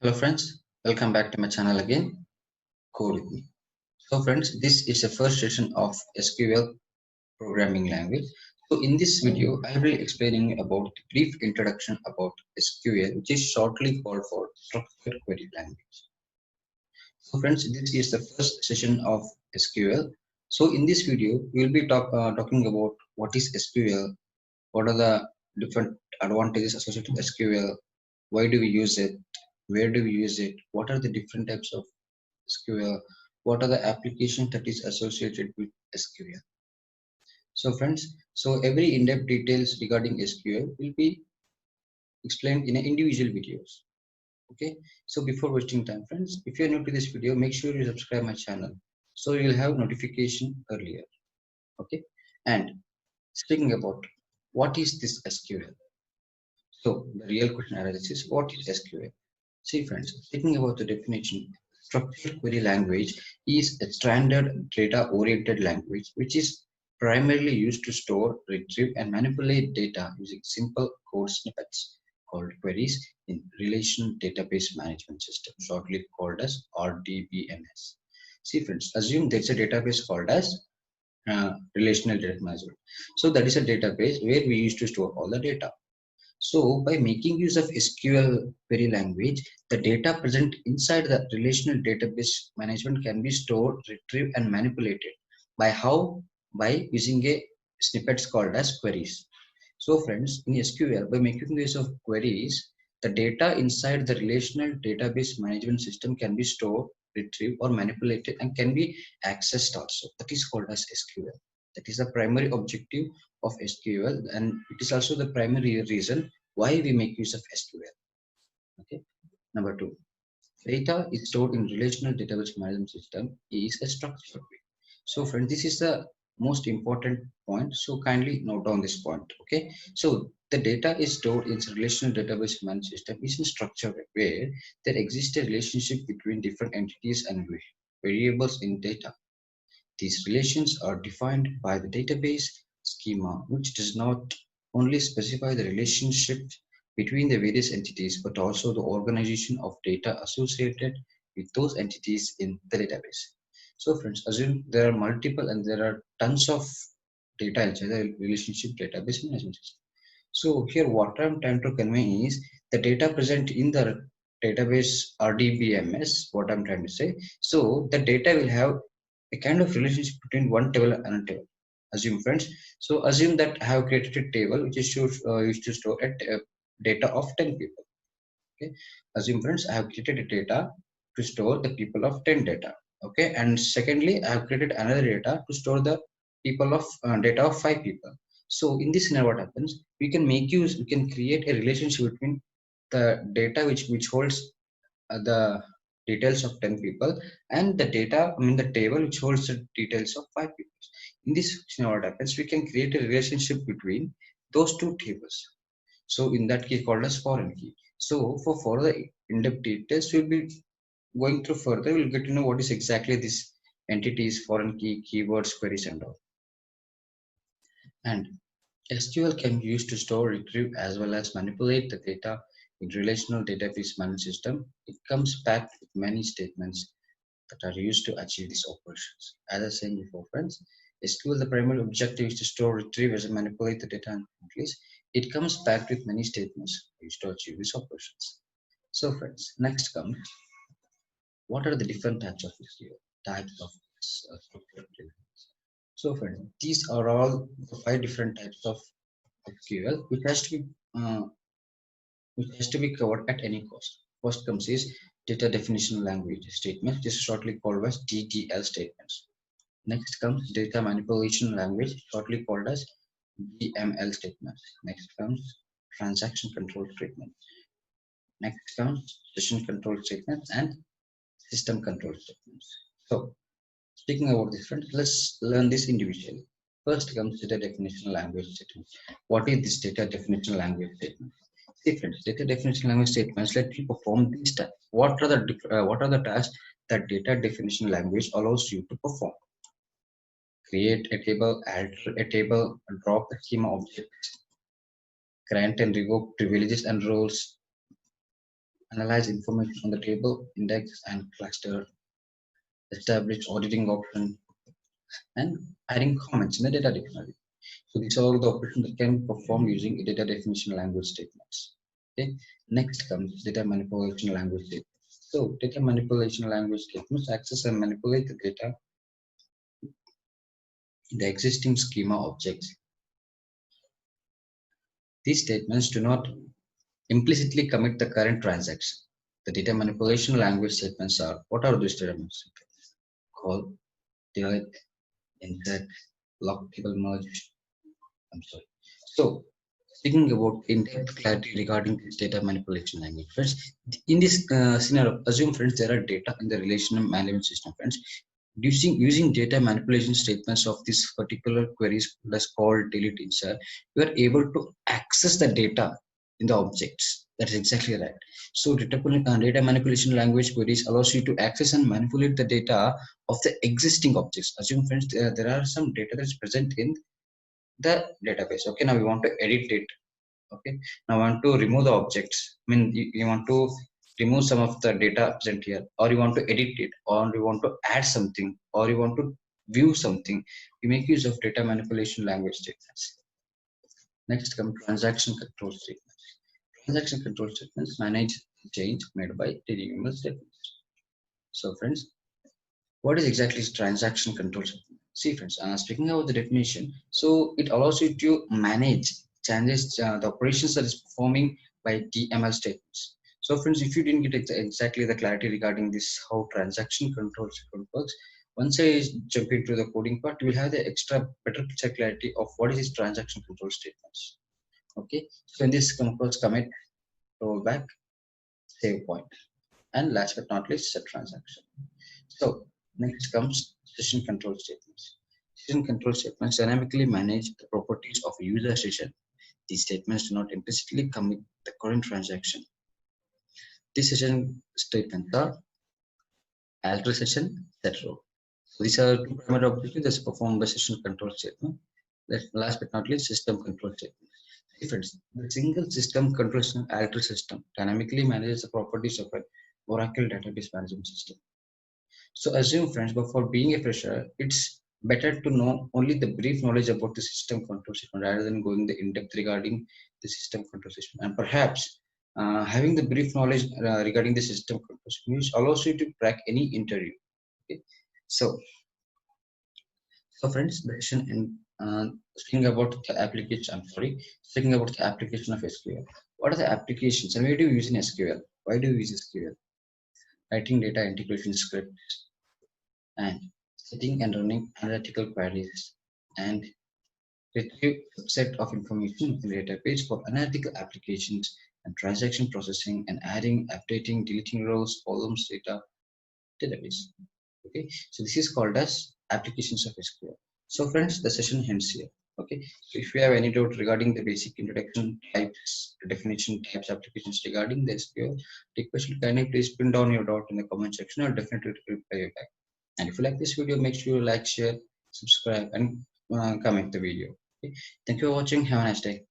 Hello friends, welcome back to my channel again, Code with me. So friends, this is the first session of SQL programming language. So in this video, I will be explaining about the brief introduction about SQL, which is shortly called for Structured Query Language. So friends, this is the first session of SQL. So in this video, we will be talking about what is SQL, what are the different advantages associated with SQL, why do we use it, where do we use it, what are the different types of SQL, what are the applications that is associated with SQL. So friends, so every in-depth details regarding SQL will be explained in individual videos. Okay, so before wasting time friends, if you are new to this video, make sure you subscribe my channel so you'll have notification earlier. Okay, and speaking about what is this SQL, so the real question arises is what is SQL? See friends, speaking about the definition, structured query language is a standard data-oriented language which is primarily used to store, retrieve, and manipulate data using simple code snippets called queries in Relational Database Management System, shortly called as RDBMS. See friends, assume there's a database called as Relational Data Management. So that is a database where we used to store all the data. So by making use of SQL query language, the data present inside the relational database management can be stored, retrieved, and manipulated. By how? By using a snippets called as queries. So friends, in SQL, by making use of queries, the data inside the relational database management system can be stored, retrieved, or manipulated and can be accessed also. That is called as SQL. That is the primary objective of SQL, and it is also the primary reason why we make use of SQL. Okay. Number two, data is stored in relational database management system is a structured way. So friends, this is the most important point. So kindly note down this point. Okay. So the data is stored in relational database management system is in structured way where there exists a relationship between different entities and variables in data. These relations are defined by the database schema, which does not only specify the relationship between the various entities, but also the organization of data associated with those entities in the database. So friends, assume there are multiple and there are tons of data inside the relationship database management system. So here what I'm trying to convey is the data present in the database RDBMS, what I'm trying to say. So the data will have a kind of relationship between one table and another table. Assume friends. So assume that I have created a table which is used to store a data of 10 people. Okay. Assume friends, I have created a data to store the people of 10 data. Okay. And secondly, I have created another data to store the people of data of 5 people. So in this scenario, what happens? We can create a relationship between the data which holds the details of 10 people and the data, I mean the table which holds the details of 5 people. In this scenario, what happens? We can create a relationship between those two tables. So in that case called as foreign key. So for further in-depth details, we'll be going through further. We'll get to know what is exactly this entities, foreign key, keywords, queries, and all. And SQL can be used to store, retrieve, as well as manipulate the data in relational database management system. It comes packed with many statements that are used to achieve these operations. As I was saying before, friends, SQL, the primary objective is to store, retrieve, and manipulate the data and release. It comes packed with many statements used to achieve these operations. So, friends, next comes what are the different types of SQL? Types of structured query. So, friends, these are all the 5 different types of SQL uh, which has to be covered at any cost. First comes is data definition language statements, this is shortly called as DDL statements. Next comes data manipulation language, shortly called as DML statements. Next comes transaction control statement. Next comes session control statements and system control statements. So, speaking about this, friends, let's learn this individually. First comes data definition language statement. What is this data definition language statement? See, friends, data definition language statements let you perform these tasks. What are the tasks that data definition language allows you to perform? Create a table, alter a table, drop a schema object, grant and revoke privileges and roles, analyze information on the table, index and cluster, establish auditing option, and adding comments in the data dictionary. So these are all the operations that can be performed using data definition language statements. Okay. Next comes data manipulation language statements. So data manipulation language statements access and manipulate the data in the existing schema objects. These statements do not implicitly commit the current transaction. The data manipulation language statements are, what are these data manipulation statements? Call, delete, insert, lock, table merge. I'm sorry. So speaking about in-depth clarity regarding this data manipulation language, friends, in this scenario, assume friends there are data in the relational management system, friends. Using data manipulation statements of this particular queries that's called delete insert, you are able to access the data in the objects. That is exactly right. So data manipulation language queries allows you to access and manipulate the data of the existing objects. Assume friends there are some data that's present in the database. Okay, now we want to edit it. Okay, now I want to remove the objects. I mean, you want to remove some of the data present here, or you want to edit it, or you want to add something, or you want to view something. You make use of data manipulation language statements. Next come transaction control statements. Transaction control statements manage change made by DDML statements. So friends, what is exactly transaction control statement? See friends, speaking about the definition, so it allows you to manage changes, the operations that is performing by DML statements. So friends, if you didn't get exactly the clarity regarding this, how transaction control statement works, once I jump into the coding part, you will have the extra better picture clarity of what is this transaction control statements. Okay, so in this controls commit, rollback, save point, and last but not least, set transaction. So next comes session control statements. Session control statements dynamically manage the properties of a user session. These statements do not implicitly commit the current transaction. These session statements are alter session, set row. So these are two primary operations that's performed by session control statement. Last but not least, system control statement. Friends, the single system control system, alter system, dynamically manages the properties of an Oracle database management system. So assume friends, but for being a fresher, it's better to know only the brief knowledge about the system control system rather than going the in-depth regarding the system control system. And perhaps having the brief knowledge regarding the system control system, which allows you to crack any interview. Okay? So, so friends, the session in speaking about the application, I'm sorry, speaking about the application of SQL. What are the applications and why do you use in SQL? Why do you use SQL? Writing data integration scripts and setting and running analytical queries and retrieve subset of information in the database for analytical applications and transaction processing and adding, updating, deleting rows, columns, data database. Okay, so this is called as applications of SQL. So friends, the session ends here. Okay, so if you have any doubt regarding the basic introduction types, definition types, applications regarding the SQL, request you kindly please pin down your doubt in the comment section. I'll definitely reply you back. And if you like this video, make sure you like, share, subscribe, and comment the video. Okay? Thank you for watching. Have a nice day.